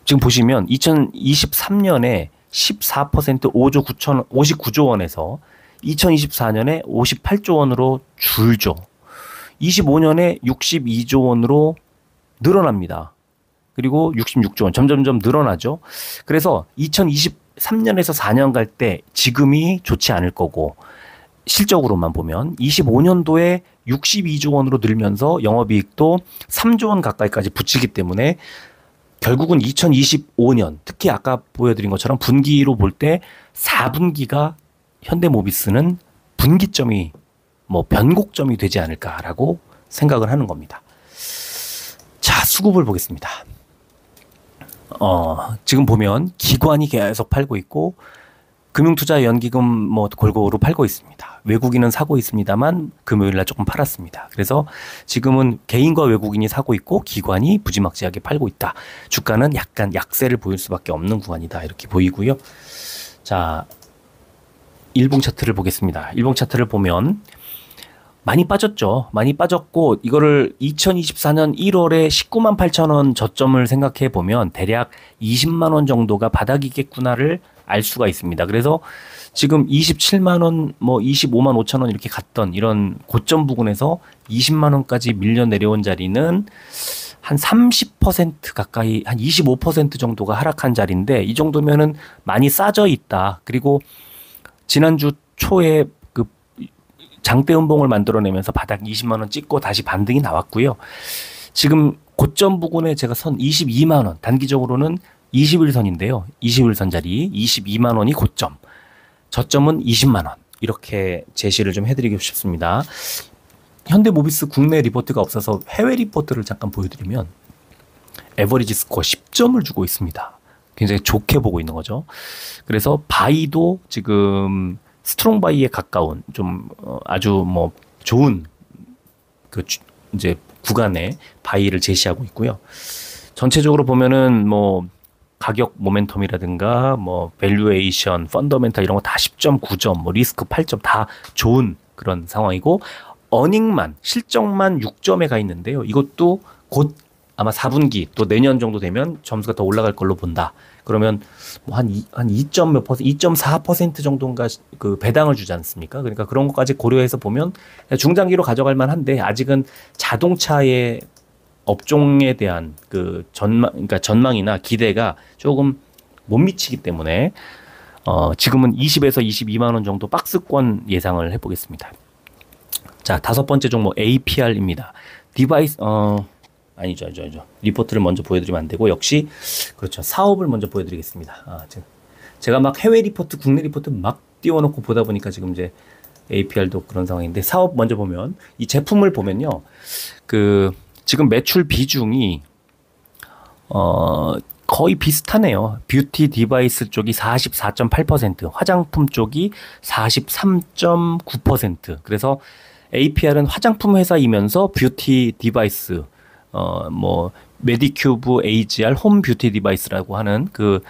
지금 보시면 2023년에 14% 5조 9천 59조 원에서 2024년에 58조 원으로 줄죠. 25년에 62조 원으로 늘어납니다. 그리고 66조 원 점점점 늘어나죠. 그래서 2023년에서 4년 갈 때 지금이 좋지 않을 거고 실적으로만 보면 25년도에 62조 원으로 늘면서 영업이익도 3조 원 가까이까지 붙이기 때문에 결국은 2025년 특히 아까 보여드린 것처럼 분기로 볼 때 4분기가 현대모비스는 분기점이 변곡점이 되지 않을까라고 생각을 하는 겁니다. 자, 수급을 보겠습니다. 지금 보면 기관이 계속 팔고 있고 금융투자연기금 골고루 팔고 있습니다. 외국인은 사고 있습니다만 금요일날 조금 팔았습니다. 그래서 지금은 개인과 외국인이 사고 있고 기관이 무지막지하게 팔고 있다. 주가는 약간 약세를 보일 수밖에 없는 구간이다. 이렇게 보이고요. 자, 일봉 차트를 보겠습니다. 일봉 차트를 보면 많이 빠졌죠. 많이 빠졌고 이거를 2024년 1월에 19만 8천 원 저점을 생각해 보면 대략 20만 원 정도가 바닥이겠구나를 알 수가 있습니다. 그래서 지금 27만 원, 25만 5천 원 이렇게 갔던 이런 고점 부근에서 20만 원까지 밀려 내려온 자리는 한 30% 가까이, 한 25% 정도가 하락한 자리인데 이 정도면은 많이 싸져 있다. 그리고 지난주 초에 그 장대 음봉을 만들어내면서 바닥 20만 원 찍고 다시 반등이 나왔고요. 지금 고점 부근에 제가 선 22만 원, 단기적으로는 21선인데요. 21선 자리 22만 원이 고점. 저점은 20만 원. 이렇게 제시를 좀 해드리고 싶습니다. 현대모비스 국내 리포트가 없어서 해외 리포트를 잠깐 보여드리면 에버리지 스코어 10점을 주고 있습니다. 굉장히 좋게 보고 있는 거죠. 그래서 바이도 지금 스트롱 바이에 가까운 좀 아주 좋은 그 이제 구간에 바이를 제시하고 있고요. 전체적으로 보면은 가격 모멘텀이라든가 밸류에이션, 펀더멘탈 이런 거 다 10점, 9점, 리스크 8점 다 좋은 그런 상황이고 어닝만 실적만 6점에 가 있는데요. 이것도 곧 아마 4분기 또 내년 정도 되면 점수가 더 올라갈 걸로 본다. 그러면 한 2점 몇 퍼센트, 2.4% 정도인가 그 배당을 주지 않습니까? 그러니까 그런 것까지 고려해서 보면 중장기로 가져갈 만한데 아직은 자동차의 업종에 대한 그 그러니까 전망이나 기대가 조금 못 미치기 때문에 지금은 20에서 22만 원 정도 박스권 예상을 해보겠습니다. 자, 다섯 번째 종목 APR입니다. 디바이스 아니죠. 리포트를 먼저 보여드리면 안 되고 역시 그렇죠. 사업을 먼저 보여드리겠습니다. 제가 막 해외 리포트, 국내 리포트 막 띄워놓고 보다 보니까 지금 이제 APR도 그런 상황인데 사업 먼저 보면 이 제품을 보면요, 지금 매출 비중이 거의 비슷하네요. 뷰티 디바이스 쪽이 44.8%, 화장품 쪽이 43.9%. 그래서 APR은 화장품 회사이면서 뷰티 디바이스, 메디큐브 AGR 홈 뷰티 디바이스라고 하는 그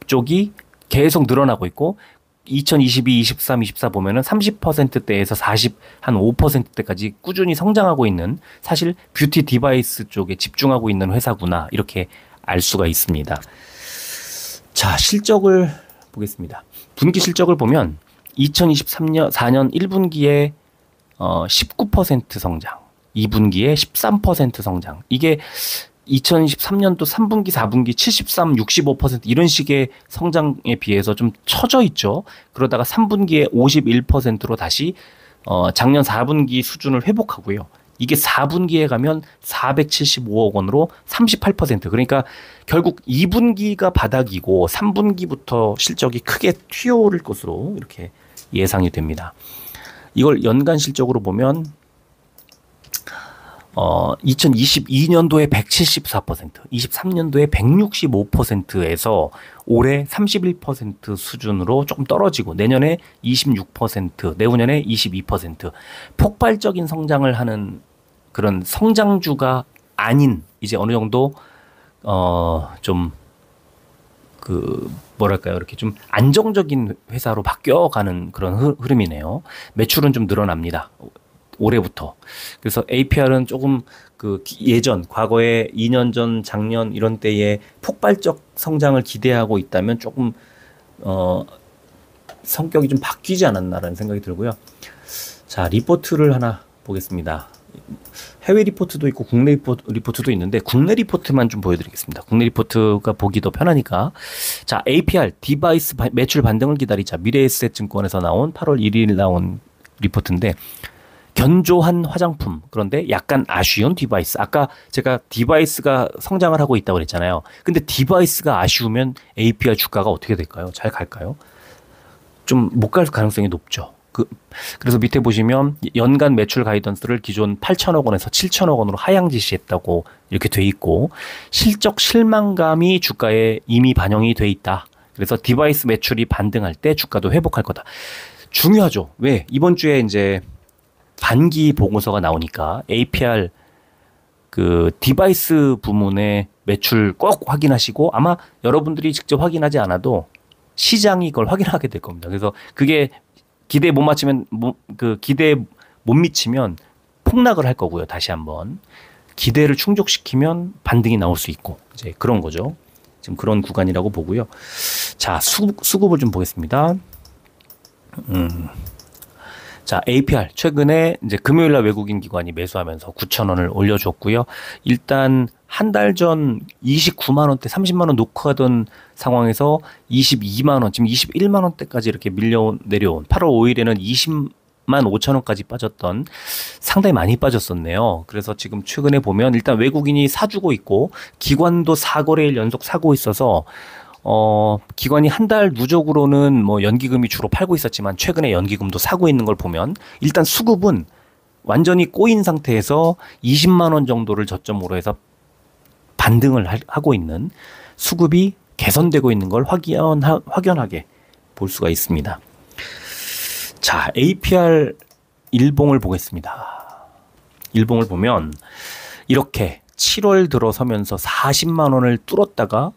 쪽이 계속 늘어나고 있고 2022, 23, 24 보면은 30%대에서 40, 한 5%대까지 꾸준히 성장하고 있는 사실 뷰티 디바이스 쪽에 집중하고 있는 회사구나 이렇게 알 수가 있습니다. 자, 실적을 보겠습니다. 분기 실적을 보면 2023년 4년 1분기에 19% 성장, 2분기에 13% 성장. 이게 2023년도 3분기, 4분기 73, 65% 이런 식의 성장에 비해서 좀 처져 있죠. 그러다가 3분기에 51%로 다시 작년 4분기 수준을 회복하고요. 이게 4분기에 가면 475억 원으로 38%. 그러니까 결국 2분기가 바닥이고 3분기부터 실적이 크게 튀어오를 것으로 이렇게 예상이 됩니다. 이걸 연간 실적으로 보면 2022년도에 174%, 23년도에 165%에서 올해 31% 수준으로 조금 떨어지고 내년에 26%, 내후년에 22% 폭발적인 성장을 하는 그런 성장주가 아닌 이제 어느 정도 좀 뭐랄까요, 이렇게 좀 안정적인 회사로 바뀌어가는 그런 흐름이네요. 매출은 좀 늘어납니다. 올해부터. 그래서 APR은 조금 예전, 과거에 2년 전, 작년 이런 때에 폭발적 성장을 기대하고 있다면 조금, 성격이 좀 바뀌지 않았나라는 생각이 들고요. 자, 리포트를 하나 보겠습니다. 해외 리포트도 있고 국내 리포트도 있는데 국내 리포트만 좀 보여드리겠습니다. 국내 리포트가 보기 더 편하니까. 자, APR, 디바이스 매출 반등을 기다리자. 미래에셋증권에서 나온 8월 1일 나온 리포트인데 견조한 화장품, 그런데 약간 아쉬운 디바이스. 아까 제가 디바이스가 성장을 하고 있다고 그랬잖아요. 근데 디바이스가 아쉬우면 APR 주가가 어떻게 될까요? 잘 갈까요? 좀 못 갈 가능성이 높죠. 그래서 밑에 보시면 연간 매출 가이던스를 기존 8천억 원에서 7천억 원으로 하향 지시했다고 이렇게 돼 있고, 실적 실망감이 주가에 이미 반영이 돼 있다. 그래서 디바이스 매출이 반등할 때 주가도 회복할 거다. 중요하죠. 왜? 이번 주에 이제 반기 보고서가 나오니까 APR 디바이스 부문의 매출 꼭 확인하시고, 아마 여러분들이 직접 확인하지 않아도 시장이 그걸 확인하게 될 겁니다. 그래서 그게 기대에 못 맞추면, 기대에 못 미치면 폭락을 할 거고요. 다시 한번. 기대를 충족시키면 반등이 나올 수 있고, 이제 그런 거죠. 지금 그런 구간이라고 보고요. 자, 수급을 좀 보겠습니다. 자, APR 최근에 이제 금요일 날 외국인 기관이 매수하면서 9,000원을 올려줬고요. 일단 한 달 전 29만 원대, 30만 원 놓고 하던 상황에서 22만 원, 지금 21만 원대까지 이렇게 내려온 8월 5일에는 20만 5천 원까지 빠졌던, 상당히 많이 빠졌었네요. 그래서 지금 최근에 보면 일단 외국인이 사주고 있고 기관도 4거래일 연속 사고 있어서 기관이 한 달 누적으로는 뭐 연기금이 주로 팔고 있었지만 최근에 연기금도 사고 있는 걸 보면 일단 수급은 완전히 꼬인 상태에서 20만 원 정도를 저점으로 해서 반등을 하고 있는, 수급이 개선되고 있는 걸 확연하게 볼 수가 있습니다. 자, APR 일봉을 보겠습니다. 일봉을 보면 이렇게 7월 들어서면서 40만 원을 뚫었다가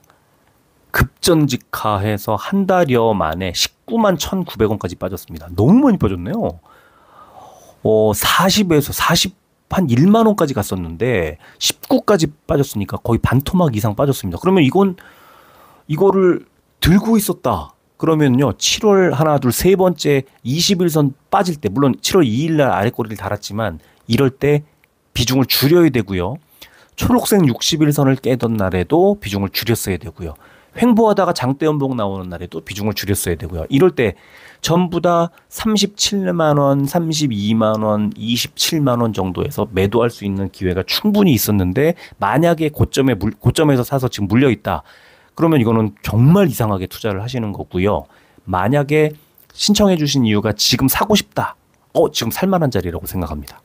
급전직하해서 한 달여 만에 19만 1,900원까지 빠졌습니다. 너무 많이 빠졌네요. 40에서 40, 한 1만 원까지 갔었는데 19까지 빠졌으니까 거의 반토막 이상 빠졌습니다. 그러면 이거를 들고 있었다. 그러면요, 7월 하나, 둘, 세 번째 21선 빠질 때, 물론 7월 2일 날 아래 꼬리를 달았지만 이럴 때 비중을 줄여야 되고요. 초록색 61선을 깨던 날에도 비중을 줄였어야 되고요. 횡보하다가 장대 연봉 나오는 날에도 비중을 줄였어야 되고요. 이럴 때 전부 다 37만 원, 32만 원, 27만 원 정도에서 매도할 수 있는 기회가 충분히 있었는데, 만약에 고점에서 사서 지금 물려 있다. 그러면 이거는 정말 이상하게 투자를 하시는 거고요. 만약에 신청해 주신 이유가 지금 사고 싶다. 지금 살만한 자리라고 생각합니다.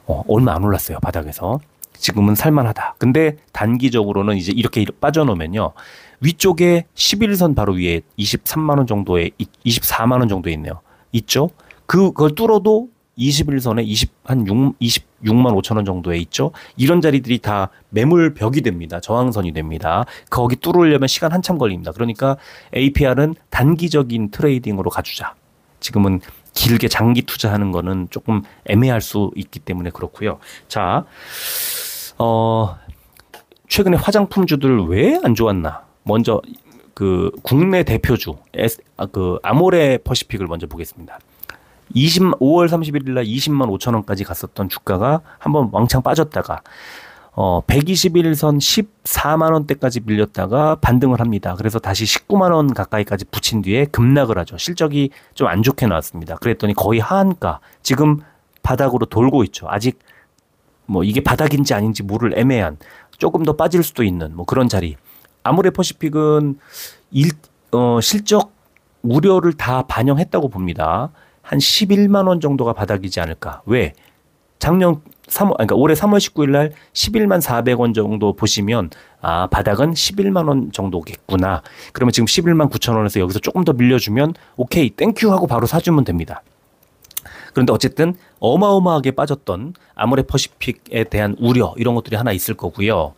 얼마 안 올랐어요, 바닥에서. 지금은 살만하다. 근데 단기적으로는 이제 이렇게 빠져놓으면요, 위쪽에 11선 바로 위에 23만 원 정도에, 24만 원 정도에 있네요. 있죠? 그걸 뚫어도 21선에 한 26만 5천 원 정도에 있죠. 이런 자리들이 다 매물 벽이 됩니다. 저항선이 됩니다. 거기 뚫으려면 시간 한참 걸립니다. 그러니까 APR은 단기적인 트레이딩으로 가주자. 지금은 길게 장기 투자하는 거는 조금 애매할 수 있기 때문에 그렇고요. 자, 최근에 화장품주들 왜 안 좋았나? 먼저 그 국내 대표주 아모레 퍼시픽을 먼저 보겠습니다. 5월 31일 날 20만 5천 원까지 갔었던 주가가 한번 왕창 빠졌다가 121선 14만 원대까지 밀렸다가 반등을 합니다. 그래서 다시 19만 원 가까이까지 붙인 뒤에 급락을 하죠. 실적이 좀 안 좋게 나왔습니다. 그랬더니 거의 하한가, 지금 바닥으로 돌고 있죠. 아직 뭐 이게 바닥인지 아닌지 모를 애매한, 조금 더 빠질 수도 있는 뭐 그런 자리. 아모레 퍼시픽은 실적 우려를 다 반영했다고 봅니다. 한 11만 원 정도가 바닥이지 않을까. 왜? 그러니까 올해 3월 19일 날 11만 400원 정도 보시면 바닥은 11만 원 정도겠구나. 그러면 지금 11만 9천 원에서 여기서 조금 더 밀려주면 오케이, 땡큐 하고 바로 사주면 됩니다. 그런데 어쨌든 어마어마하게 빠졌던 아모레 퍼시픽에 대한 우려, 이런 것들이 하나 있을 거고요.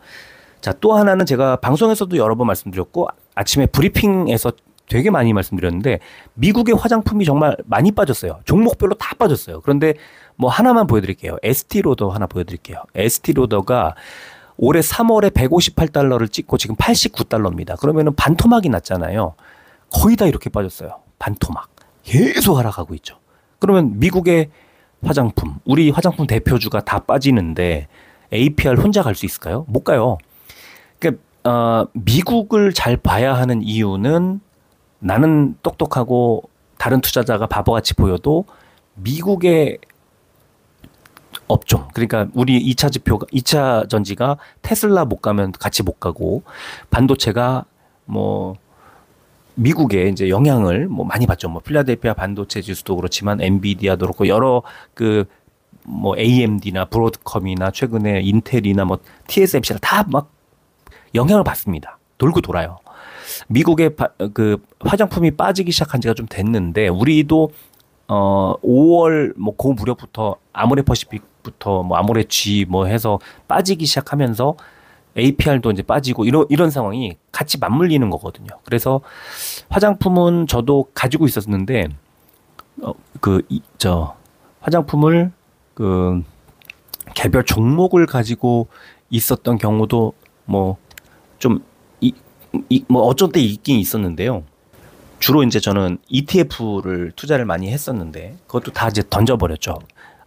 자, 또 하나는 제가 방송에서도 여러 번 말씀드렸고 아침에 브리핑에서 되게 많이 말씀드렸는데, 미국의 화장품이 정말 많이 빠졌어요. 종목별로 다 빠졌어요. 그런데 뭐 하나만 보여드릴게요. 에스티로더 하나 보여드릴게요. 에스티로더가 올해 3월에 158달러를 찍고 지금 89달러입니다. 그러면은 반토막이 났잖아요. 거의 다 이렇게 빠졌어요. 반토막. 계속 하락하고 있죠. 그러면 미국의 화장품, 우리 화장품 대표주가 다 빠지는데 APR 혼자 갈 수 있을까요? 못 가요. 그러니까 미국을 잘 봐야 하는 이유는, 나는 똑똑하고 다른 투자자가 바보같이 보여도 미국의 업종, 그러니까 우리 2차 전지가 테슬라 못 가면 같이 못 가고, 반도체가 뭐 미국의 이제 영향을 뭐 많이 받죠. 뭐 필라델피아 반도체 지수도 그렇지만 엔비디아도 그렇고 여러 뭐 AMD나 브로드컴이나 최근에 인텔이나 뭐 TSMC나 다 막 영향을 받습니다. 돌고 돌아요. 미국의 그 화장품이 빠지기 시작한 지가 좀 됐는데, 우리도 5월 뭐 그 무렵부터 아모레 퍼시픽부터 뭐 아모레 G 뭐 해서 빠지기 시작하면서 APR도 이제 빠지고 이런 상황이 같이 맞물리는 거거든요. 그래서 화장품은 저도 가지고 있었는데 화장품을 개별 종목을 가지고 있었던 경우도 뭐 좀 뭐 어쩐 때 있긴 있었는데요. 주로 이제 저는 ETF를 투자를 많이 했었는데 그것도 다 이제 던져버렸죠.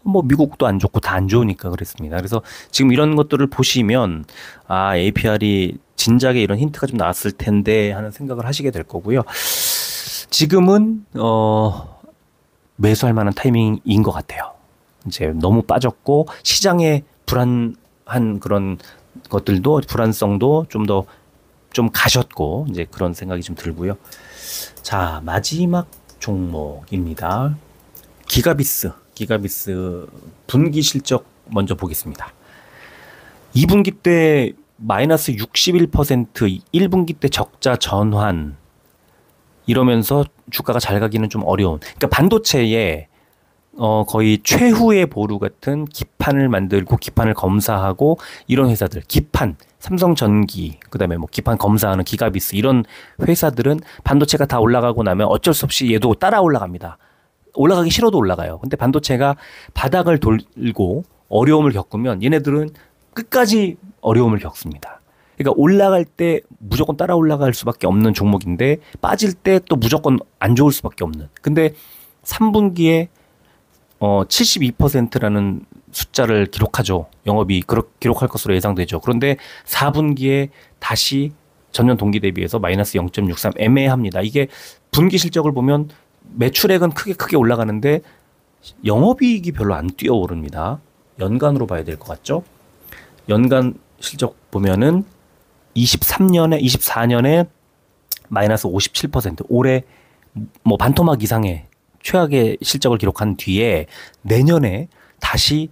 뭐 미국도 안 좋고 다 안 좋으니까 그랬습니다. 그래서 지금 이런 것들을 보시면 APR이 진작에 이런 힌트가 좀 나왔을 텐데 하는 생각을 하시게 될 거고요. 지금은 매수할 만한 타이밍인 것 같아요. 이제 너무 빠졌고 시장에 불안한 그런 것들도, 불안성도 좀 가셨고, 이제 그런 생각이 좀 들고요. 자, 마지막 종목입니다. 기가비스 분기 실적 먼저 보겠습니다. 2분기 때 마이너스 61%, 1분기 때 적자 전환, 이러면서 주가가 잘 가기는 좀 어려운. 그러니까 반도체에 거의 최후의 보루 같은 기판을 만들고 기판을 검사하고 이런 회사들, 삼성전기, 그다음에 뭐 기판 검사하는 기가비스, 이런 회사들은 반도체가 다 올라가고 나면 어쩔 수 없이 얘도 따라 올라갑니다. 올라가기 싫어도 올라가요. 근데 반도체가 바닥을 돌고 어려움을 겪으면 얘네들은 끝까지 어려움을 겪습니다. 그러니까 올라갈 때 무조건 따라 올라갈 수밖에 없는 종목인데, 빠질 때 또 무조건 안 좋을 수밖에 없는. 근데 3분기에 72%라는 숫자를 기록하죠. 영업이 기록할 것으로 예상되죠. 그런데 4분기에 다시 전년 동기 대비해서 마이너스 0.63, 애매합니다. 이게 분기 실적을 보면 매출액은 크게 올라가는데 영업이익이 별로 안 뛰어오릅니다. 연간으로 봐야 될 것 같죠? 연간 실적 보면은 24년에 마이너스 57%, 올해 뭐 반토막 이상의 최악의 실적을 기록한 뒤에 내년에 다시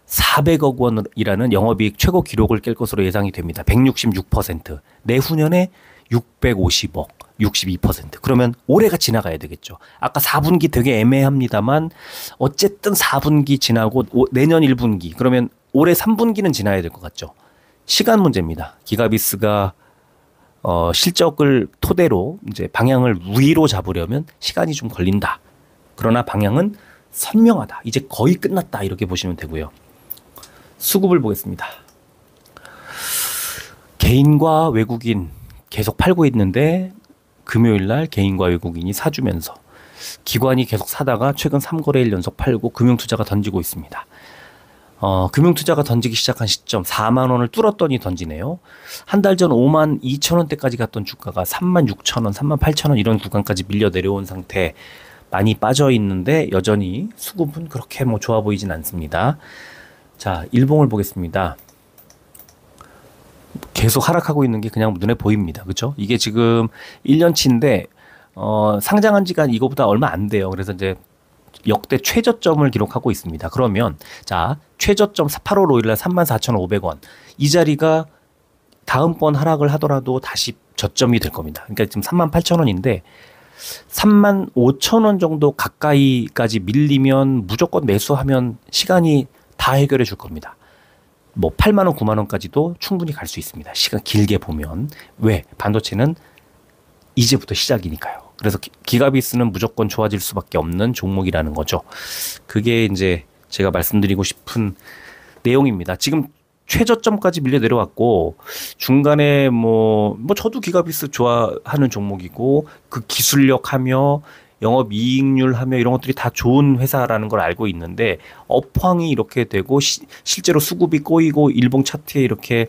400억 원이라는 영업이익 최고 기록을 깰 것으로 예상이 됩니다. 166%. 내후년에 650억. 62%. 그러면 올해가 지나가야 되겠죠. 아까 4분기 되게 애매합니다만 어쨌든 4분기 지나고 내년 1분기 그러면 올해 3분기는 지나야 될 것 같죠. 시간 문제입니다. 기가비스가 실적을 토대로 이제 방향을 위로 잡으려면 시간이 좀 걸린다. 그러나 방향은 선명하다. 이제 거의 끝났다. 이렇게 보시면 되고요. 수급을 보겠습니다. 개인과 외국인 계속 팔고 있는데 금요일 날 개인과 외국인이 사주면서 기관이 계속 사다가 최근 3거래일 연속 팔고 금융투자가 던지고 있습니다. 금융투자가 던지기 시작한 시점 4만 원을 뚫었더니 던지네요. 한 달 전 5만 2천 원대까지 갔던 주가가 3만 6천 원, 3만 8천 원 이런 구간까지 밀려 내려온 상태 많이 빠져 있는데 여전히 수급은 그렇게 뭐 좋아 보이진 않습니다. 자, 일봉을 보겠습니다. 계속 하락하고 있는 게 그냥 눈에 보입니다. 그렇죠? 이게 지금 1년치인데 상장한 지가 이거보다 얼마 안 돼요. 그래서 이제 역대 최저점을 기록하고 있습니다. 그러면 자, 최저점 8월 5일 날 34,500원. 이 자리가 다음번 하락을 하더라도 다시 저점이 될 겁니다. 그러니까 지금 38,000원인데 35,000원 정도 가까이까지 밀리면 무조건 매수하면 시간이 다 해결해 줄 겁니다. 뭐 8만 원, 9만 원까지도 충분히 갈 수 있습니다. 시간 길게 보면. 왜? 반도체는 이제부터 시작이니까요. 그래서 기가비스는 무조건 좋아질 수밖에 없는 종목이라는 거죠. 그게 이제 제가 말씀드리고 싶은 내용입니다. 지금 최저점까지 밀려 내려왔고 중간에 뭐 저도 기가비스 좋아하는 종목이고 그 기술력 하며 영업이익률 하며 이런 것들이 다 좋은 회사라는 걸 알고 있는데 업황이 이렇게 되고 실제로 수급이 꼬이고 일봉 차트에 이렇게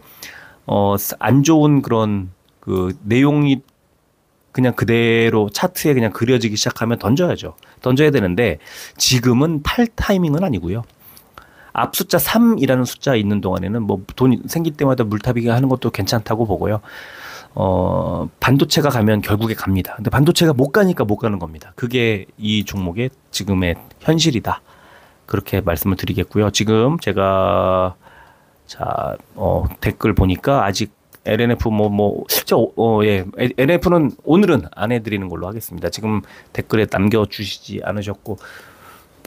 안 좋은 그런 그 내용이 그냥 그대로 차트에 그냥 그려지기 시작하면 던져야죠. 던져야 되는데 지금은 팔 타이밍은 아니고요. 앞 숫자 3이라는 숫자 있는 동안에는 뭐 돈 생길 때마다 물타기가 하는 것도 괜찮다고 보고요. 반도체가 가면 결국에 갑니다. 근데 반도체가 못 가니까 못 가는 겁니다. 그게 이 종목의 지금의 현실이다. 그렇게 말씀을 드리겠고요. 지금 제가 댓글 보니까 아직 LNF LNF는 오늘은 안 해드리는 걸로 하겠습니다. 지금 댓글에 남겨주시지 않으셨고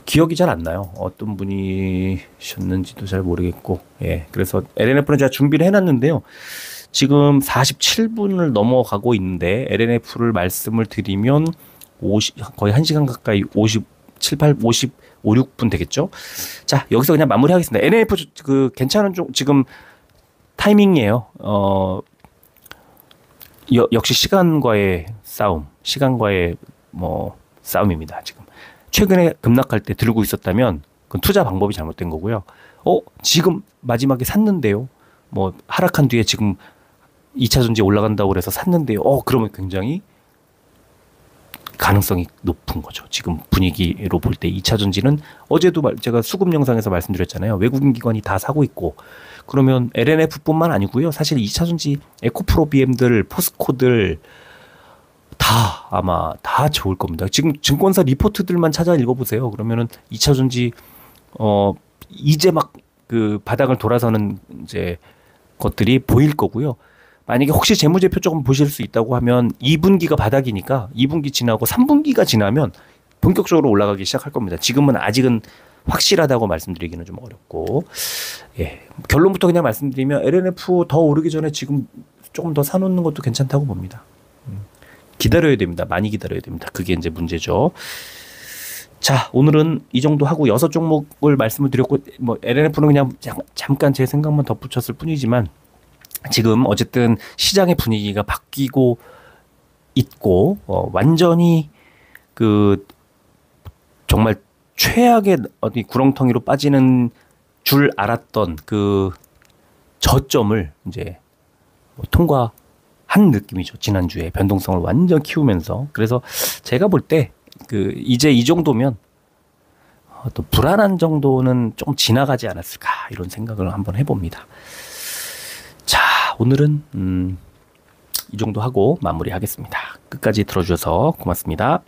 기억이 잘 안 나요. 어떤 분이셨는지도 잘 모르겠고, 예, 그래서 LNF는 제가 준비를 해놨는데요. 지금 47분을 넘어가고 있는데 LNF를 말씀을 드리면 거의 1시간 가까이 57, 8, 55, 6분 되겠죠. 자, 여기서 그냥 마무리하겠습니다. LNF 괜찮은 지금 타이밍이에요. 역시 시간과의 싸움, 시간과의 싸움입니다. 지금 최근에 급락할 때 들고 있었다면 그건 투자 방법이 잘못된 거고요. 지금 마지막에 샀는데요. 하락한 뒤에 지금 2차 전지 올라간다고 그래서 샀는데요. 그러면 굉장히 가능성이 높은 거죠. 지금 분위기로 볼 때 2차 전지는 어제도 제가 수급 영상에서 말씀드렸잖아요. 외국인 기관이 다 사고 있고 그러면 LNF뿐만 아니고요. 사실 2차 전지 에코프로 BM들, 포스코들 다 아마 다 좋을 겁니다. 지금 증권사 리포트들만 찾아 읽어보세요. 그러면은 2차 전지 이제 막 그 바닥을 돌아서는 이제 것들이 보일 거고요. 만약에 혹시 재무제표 조금 보실 수 있다고 하면 2분기가 바닥이니까 2분기 지나고 3분기가 지나면 본격적으로 올라가기 시작할 겁니다. 지금은 아직은 확실하다고 말씀드리기는 좀 어렵고, 예, 결론부터 그냥 말씀드리면 LNF 더 오르기 전에 지금 조금 더 사놓는 것도 괜찮다고 봅니다. 기다려야 됩니다. 많이 기다려야 됩니다. 그게 이제 문제죠. 자, 오늘은 이 정도 하고 6종목을 말씀을 드렸고, LNF는 그냥 잠깐 제 생각만 덧붙였을 뿐이지만, 지금 어쨌든 시장의 분위기가 바뀌고 있고, 완전히 정말 최악의 어디 구렁텅이로 빠지는 줄 알았던 그 저점을 이제 통과한 느낌이죠. 지난주에 변동성을 완전 키우면서. 그래서 제가 볼 때 이제 이 정도면 또 불안한 정도는 좀 지나가지 않았을까 이런 생각을 한번 해봅니다. 자, 오늘은 이 정도 하고 마무리하겠습니다. 끝까지 들어주셔서 고맙습니다.